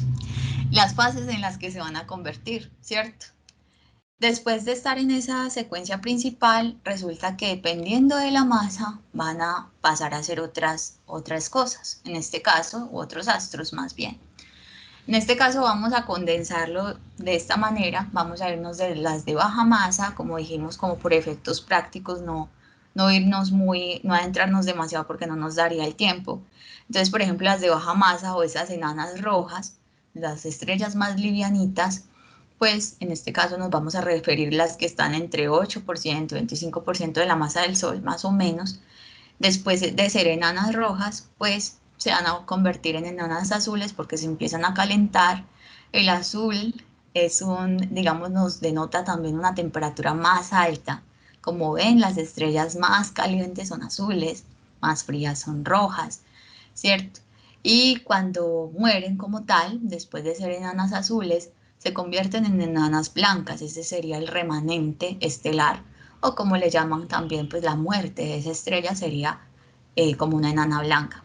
las fases en las que se van a convertir, ¿cierto? Después de estar en esa secuencia principal, resulta que dependiendo de la masa van a pasar a hacer otras cosas, en este caso, u otros astros más bien. En este caso vamos a condensarlo de esta manera, vamos a irnos de las de baja masa, como dijimos, como por efectos prácticos, no adentrarnos demasiado porque no nos daría el tiempo. Entonces, por ejemplo, las de baja masa o esas enanas rojas, las estrellas más livianitas, pues en este caso nos vamos a referir las que están entre 8% y 25% de la masa del Sol, más o menos. Después de ser enanas rojas, pues se van a convertir en enanas azules porque se empiezan a calentar. El azul digamos, nos denota también una temperatura más alta. Como ven, las estrellas más calientes son azules, más frías son rojas, ¿cierto? Y cuando mueren como tal, después de ser enanas azules, se convierten en enanas blancas. Ese sería el remanente estelar, o como le llaman también, pues la muerte de esa estrella sería como una enana blanca.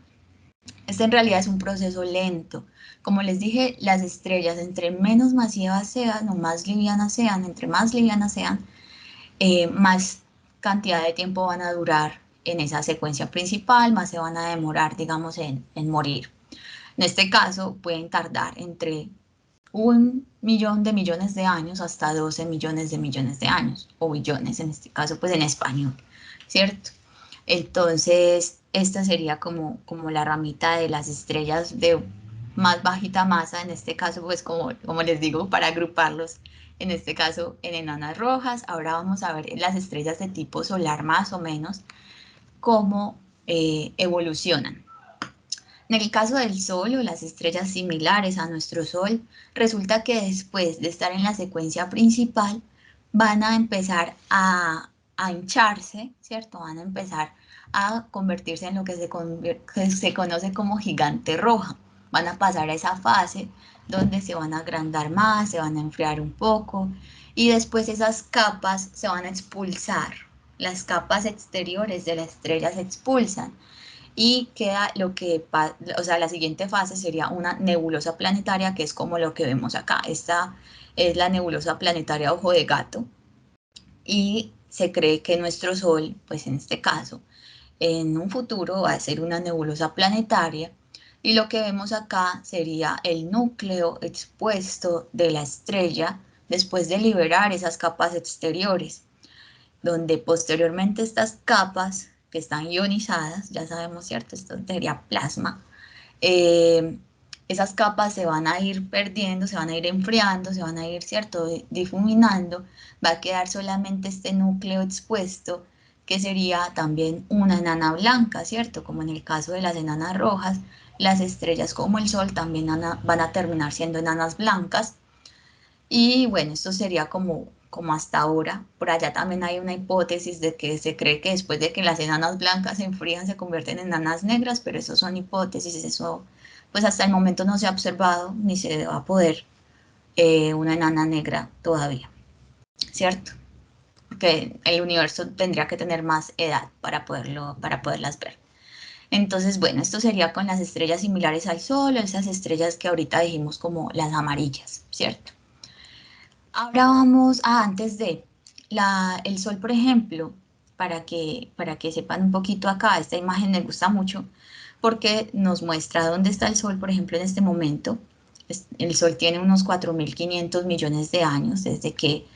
Este en realidad es un proceso lento. Como les dije, las estrellas entre menos masivas sean o más livianas sean, entre más livianas sean, más cantidad de tiempo van a durar en esa secuencia principal, más se van a demorar, digamos, en morir. En este caso, pueden tardar entre 1.000.000 de millones de años hasta 12 millones de años, o billones en este caso, pues en español, ¿cierto? Entonces, esta sería como la ramita de las estrellas más bajita masa, en este caso, pues como les digo, para agruparlos, en este caso en enanas rojas. Ahora vamos a ver las estrellas de tipo solar más o menos, cómo evolucionan. En el caso del Sol o las estrellas similares a nuestro Sol, resulta que después de estar en la secuencia principal, van a empezar a hincharse, ¿cierto? Van a empezar a convertirse en lo que se conoce como gigante roja. Van a pasar a esa fase donde se van a agrandar más, se van a enfriar un poco y después esas capas se van a expulsar. Las capas exteriores de la estrella se expulsan y queda lo que, o sea, la siguiente fase sería una nebulosa planetaria, que es como lo que vemos acá. Esta es la nebulosa planetaria Ojo de Gato y se cree que nuestro Sol, pues en este caso, en un futuro va a ser una nebulosa planetaria y lo que vemos acá sería el núcleo expuesto de la estrella después de liberar esas capas exteriores, donde posteriormente estas capas que están ionizadas, ya sabemos, ¿cierto? Esto sería plasma, esas capas se van a ir perdiendo, se van a ir enfriando, se van a ir, ¿cierto?, difuminando, va a quedar solamente este núcleo expuesto, que sería también una enana blanca, ¿cierto? Como en el caso de las enanas rojas, las estrellas como el Sol también van a terminar siendo enanas blancas. Y bueno, esto sería como hasta ahora. Por allá también hay una hipótesis de que se cree que después de que las enanas blancas se enfrían se convierten en enanas negras, pero eso son hipótesis, eso pues hasta el momento no se ha observado ni se va a poder una enana negra todavía, ¿cierto? Porque el universo tendría que tener más edad para poderlas ver. Entonces, bueno, esto sería con las estrellas similares al Sol, esas estrellas que ahorita dijimos como las amarillas, ¿cierto? Ahora vamos antes de el Sol, por ejemplo, para que sepan un poquito acá, esta imagen me gusta mucho porque nos muestra dónde está el Sol, por ejemplo, en este momento. El Sol tiene unos 4.500 millones de años desde que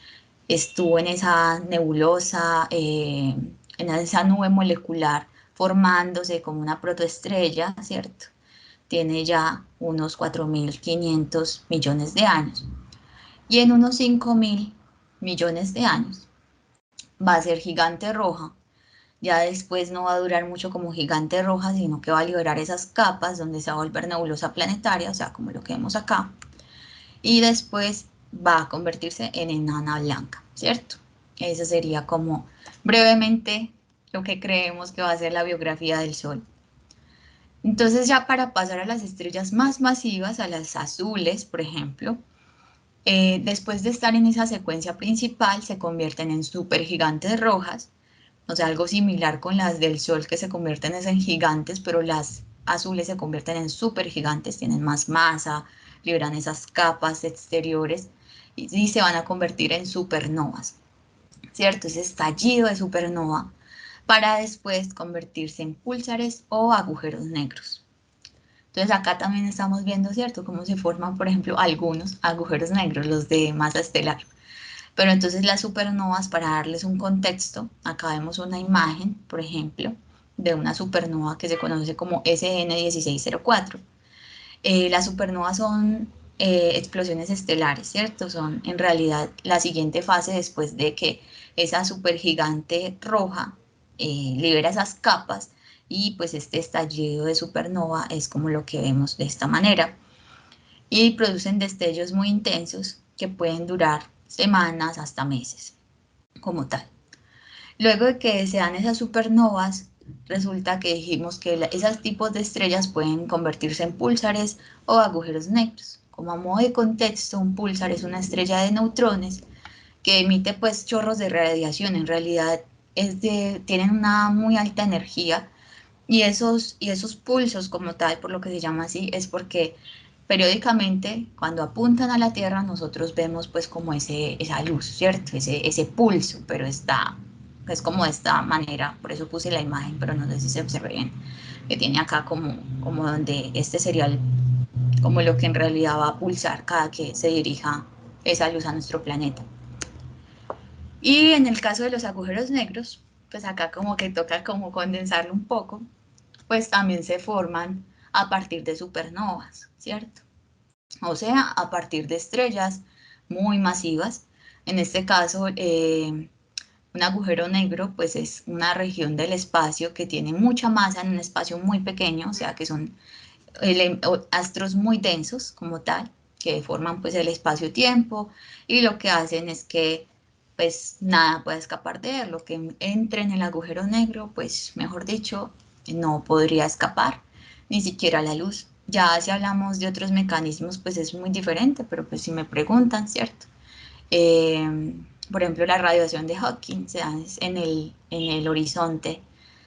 estuvo en esa nebulosa, en esa nube molecular formándose como una protoestrella, ¿cierto? Tiene ya unos 4.500 millones de años. Y en unos 5.000 millones de años va a ser gigante roja. Ya después no va a durar mucho como gigante roja, sino que va a liberar esas capas donde se va a volver nebulosa planetaria, o sea, como lo que vemos acá. Y después va a convertirse en enana blanca, ¿cierto? Eso sería como brevemente lo que creemos que va a ser la biografía del Sol. Entonces ya para pasar a las estrellas más masivas, a las azules, por ejemplo, después de estar en esa secuencia principal, se convierten en supergigantes rojas, o sea, algo similar con las del Sol que se convierten en gigantes, pero las azules se convierten en supergigantes, tienen más masa, liberan esas capas exteriores y se van a convertir en supernovas, ¿cierto? Ese estallido de supernova para después convertirse en púlsares o agujeros negros. Entonces acá también estamos viendo, ¿cierto?, cómo se forman, por ejemplo, algunos agujeros negros, los de masa estelar. Pero entonces las supernovas, para darles un contexto, acá vemos una imagen, por ejemplo, de una supernova que se conoce como SN1604. Las supernovas son explosiones estelares, ¿cierto? Son en realidad la siguiente fase después de que esa supergigante roja libera esas capas y pues este estallido de supernova es como lo que vemos de esta manera. Y producen destellos muy intensos que pueden durar semanas hasta meses, como tal. Luego de que se dan esas supernovas, resulta que dijimos que esos tipos de estrellas pueden convertirse en púlsares o agujeros negros. Como a modo de contexto, un púlsar es una estrella de neutrones que emite pues chorros de radiación. En realidad tienen una muy alta energía y esos pulsos como tal, por lo que se llama así, es porque periódicamente cuando apuntan a la Tierra nosotros vemos pues como esa luz, ¿cierto? Ese pulso, pero es como de esta manera, por eso puse la imagen, pero no sé si se observa bien, que tiene acá como donde este sería como lo que en realidad va a pulsar cada que se dirija esa luz a nuestro planeta. Y en el caso de los agujeros negros, pues acá como que toca como condensarlo un poco, pues también se forman a partir de supernovas, ¿cierto? O sea, a partir de estrellas muy masivas. En este caso, un agujero negro pues es una región del espacio que tiene mucha masa en un espacio muy pequeño, o sea que son astros muy densos como tal, que forman pues el espacio-tiempo y lo que hacen es que pues nada puede escapar de él, lo que entre en el agujero negro pues mejor dicho no podría escapar, ni siquiera la luz. Ya si hablamos de otros mecanismos pues es muy diferente, pero pues si me preguntan, ¿cierto? Por ejemplo, la radiación de Hawking se da en el horizonte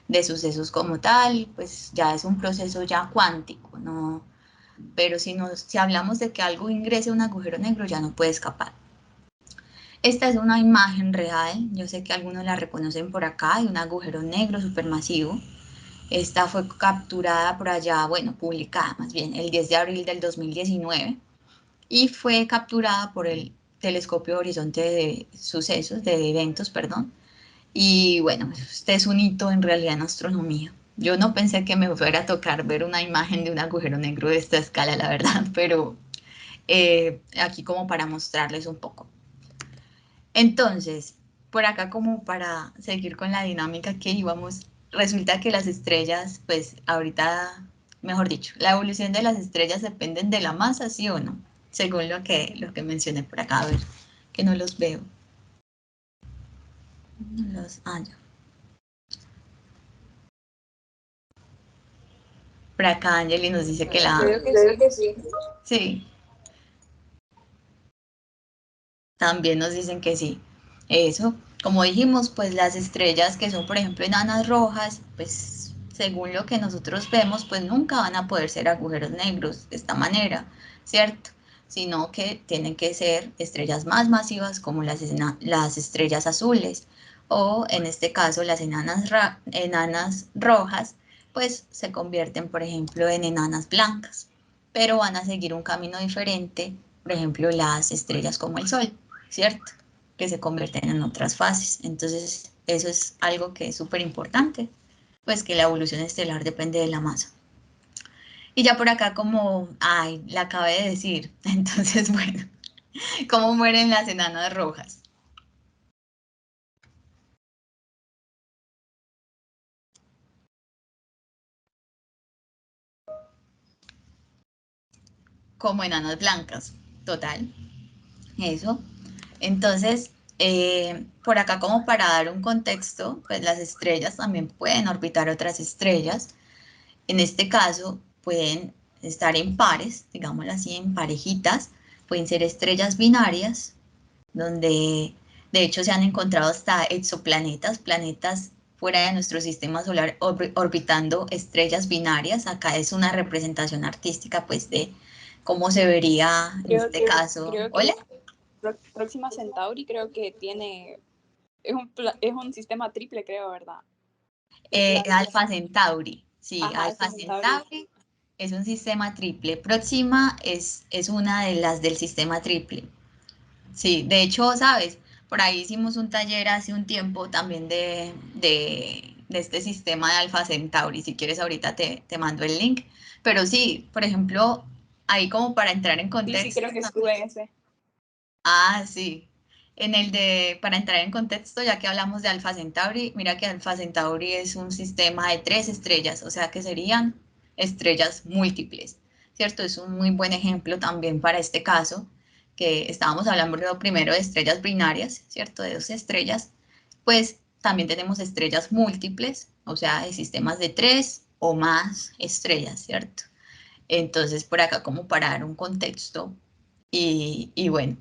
de sucesos como tal, pues ya es un proceso ya cuántico, ¿no? Pero si hablamos de que algo ingrese a un agujero negro, ya no puede escapar. Esta es una imagen real, yo sé que algunos la reconocen por acá, de un agujero negro supermasivo. Esta fue capturada por allá, bueno, publicada más bien, el 10 de abril del 2019 y fue capturada por el telescopio Horizonte de Sucesos, de Eventos, perdón. Y bueno, este es un hito en realidad en astronomía. Yo no pensé que me fuera a tocar ver una imagen de un agujero negro de esta escala, la verdad, pero aquí como para mostrarles un poco. Entonces, por acá como para seguir con la dinámica que íbamos, resulta que las estrellas, pues ahorita, mejor dicho, la evolución de las estrellas dependen de la masa, ¿sí o no? Según lo que mencioné por acá, a ver, que no los veo. Ya. Por acá Angeli nos dice que Yo la... digo que sí. Sí, también nos dicen que sí. Eso, como dijimos, pues las estrellas que son, por ejemplo, enanas rojas, pues según lo que nosotros vemos, pues nunca van a poder ser agujeros negros de esta manera, ¿cierto? Sino que tienen que ser estrellas más masivas como las estrellas azules o en este caso las enanas rojas, pues se convierten, por ejemplo, en enanas blancas, pero van a seguir un camino diferente, por ejemplo, las estrellas como el Sol. ¿Cierto? Que se convierten en otras fases. Entonces, eso es algo que es súper importante, pues que la evolución estelar depende de la masa. Y ya por acá como, ay, la acabé de decir, entonces, bueno, ¿cómo mueren las enanas rojas? Como enanas blancas, total, eso. Entonces, por acá como para dar un contexto, pues las estrellas también pueden orbitar otras estrellas. En este caso, pueden estar en pares, digámoslo así, en parejitas, pueden ser estrellas binarias, donde de hecho se han encontrado hasta exoplanetas, planetas fuera de nuestro sistema solar orbitando estrellas binarias. Acá es una representación artística, pues, de cómo se vería en este caso. Creo ¿Hola? que Próxima Centauri creo que tiene, es un sistema triple, creo, ¿verdad? De planetas. Alfa Centauri, sí, Ajá, ese Alfa Centauri. Centauri es un sistema triple. Próxima es una de las del sistema triple. Sí, de hecho, sabes, por ahí hicimos un taller hace un tiempo también de este sistema de Alfa Centauri. Si quieres, ahorita te mando el link. Pero sí, por ejemplo, ahí como para entrar en Sí, contexto creo que también. estuve en ese. Ah, sí. Para entrar en contexto, ya que hablamos de Alpha Centauri, mira que Alpha Centauri es un sistema de 3 estrellas, o sea que serían estrellas múltiples, ¿cierto? Es un muy buen ejemplo también para este caso, que estábamos hablando primero de estrellas binarias, ¿cierto? De 2 estrellas, pues también tenemos estrellas múltiples, o sea, de sistemas de 3 o más estrellas, ¿cierto? Entonces, por acá como para dar un contexto y bueno,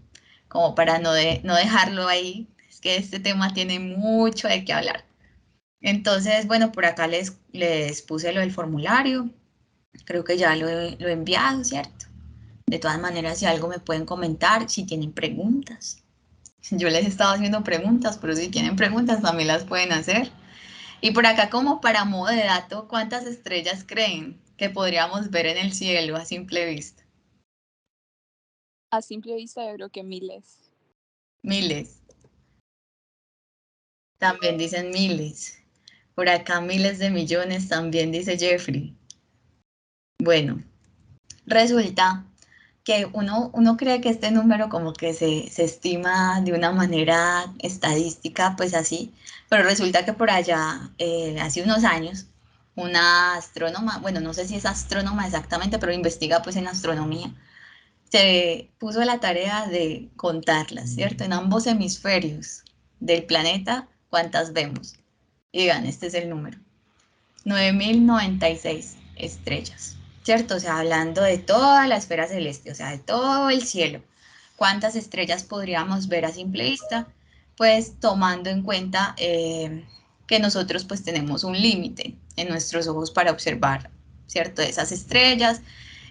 como para no dejarlo ahí, es que este tema tiene mucho de qué hablar. Entonces, bueno, por acá les puse lo del formulario, creo que ya lo he enviado, ¿cierto? De todas maneras, si algo me pueden comentar, si tienen preguntas. Yo les he estado haciendo preguntas, pero si tienen preguntas también las pueden hacer. Y por acá como para modo de dato, ¿cuántas estrellas creen que podríamos ver en el cielo a simple vista? A simple vista, yo creo que miles. Miles. También dicen miles. Por acá miles de millones también dice Jeffrey. Bueno, resulta que uno cree que este número como que se estima de una manera estadística, pues así, pero resulta que por allá, hace unos años, una astrónoma, bueno, no sé si es astrónoma exactamente, pero investiga pues en astronomía, se puso la tarea de contarlas, ¿cierto? En ambos hemisferios del planeta, ¿cuántas vemos? Y digan, este es el número. 9.096 estrellas, ¿cierto? O sea, hablando de toda la esfera celeste, o sea, de todo el cielo. ¿Cuántas estrellas podríamos ver a simple vista? Pues tomando en cuenta que nosotros pues tenemos un límite en nuestros ojos para observar, ¿cierto? Esas estrellas.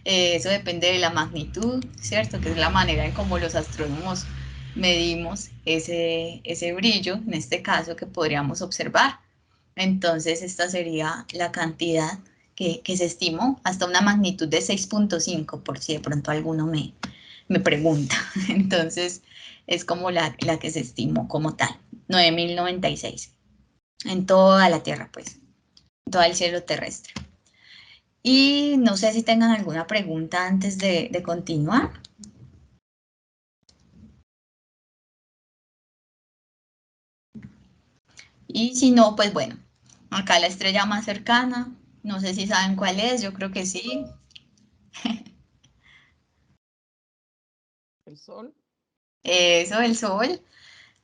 Eso depende de la magnitud, ¿cierto? Que es la manera en cómo los astrónomos medimos ese brillo, en este caso, que podríamos observar. Entonces, esta sería la cantidad que se estimó hasta una magnitud de 6.5, por si de pronto alguno me pregunta. Entonces, es como la que se estimó como tal, 9.096 en toda la Tierra, pues, todo el cielo terrestre. Y no sé si tengan alguna pregunta antes de continuar. Y si no, pues bueno, acá la estrella más cercana, no sé si saben cuál es, yo creo que sí. El Sol. Eso, el Sol.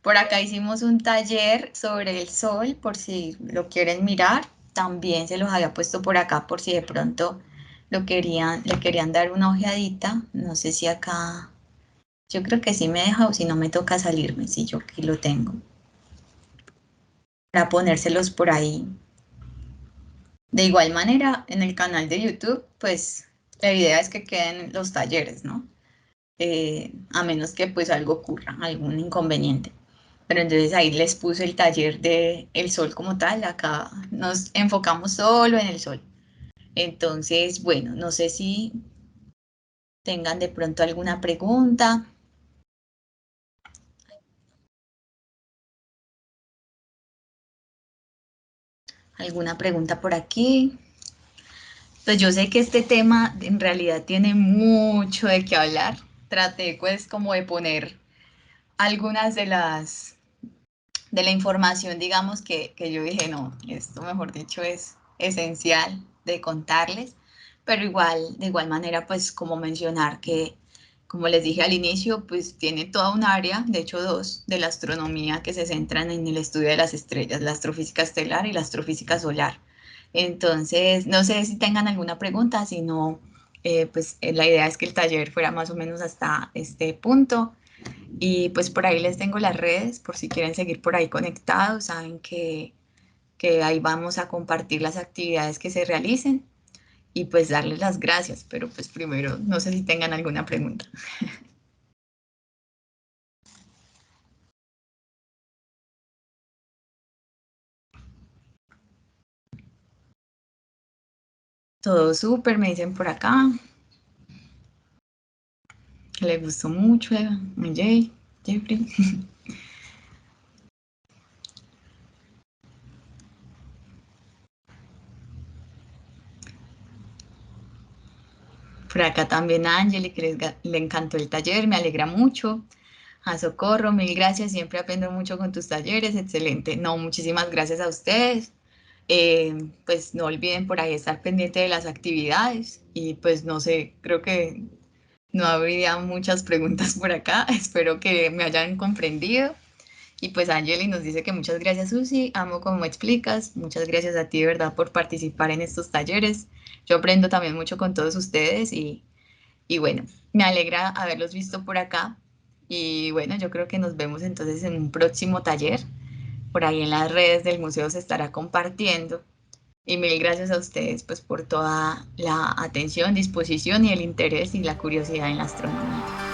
Por acá hicimos un taller sobre el Sol, por si lo quieren mirar. También se los había puesto por acá por si de pronto le querían dar una ojeadita. No sé si acá, yo creo que sí me deja o si no me toca salirme, si yo aquí lo tengo. Para ponérselos por ahí. De igual manera, en el canal de YouTube, pues la idea es que queden los talleres, ¿no? A menos que pues algo ocurra, algún inconveniente. Pero entonces ahí les puse el taller de el sol como tal, acá nos enfocamos solo en el sol. Entonces, bueno, no sé si tengan de pronto alguna pregunta. ¿Alguna pregunta por aquí? Pues yo sé que este tema en realidad tiene mucho de qué hablar. Traté pues como de poner algunas de la información, digamos, que yo dije, no, esto mejor dicho es esencial de contarles, pero igual, de igual manera, pues como mencionar que, como les dije al inicio, pues tiene toda un área, de hecho dos, de la astronomía que se centran en el estudio de las estrellas, la astrofísica estelar y la astrofísica solar. Entonces, no sé si tengan alguna pregunta, si no, pues la idea es que el taller fuera más o menos hasta este punto. Y pues por ahí les tengo las redes, por si quieren seguir por ahí conectados, saben que ahí vamos a compartir las actividades que se realicen y pues darles las gracias, pero pues primero no sé si tengan alguna pregunta. Todo súper, me dicen por acá, que les gustó mucho, Jeffrey. Por acá también a Angeli, que le encantó el taller, me alegra mucho. A Socorro, mil gracias, siempre aprendo mucho con tus talleres, excelente. No, muchísimas gracias a ustedes. Pues no olviden por ahí estar pendiente de las actividades y pues no sé, creo que no habría muchas preguntas por acá. Espero que me hayan comprendido. Y pues Angeli nos dice que muchas gracias, Susi, amo como explicas, muchas gracias a ti de verdad por participar en estos talleres. Yo aprendo también mucho con todos ustedes y bueno, me alegra haberlos visto por acá. Y bueno, yo creo que nos vemos entonces en un próximo taller. Por ahí en las redes del museo se estará compartiendo. Y mil gracias a ustedes pues por toda la atención, disposición y el interés y la curiosidad en la astronomía.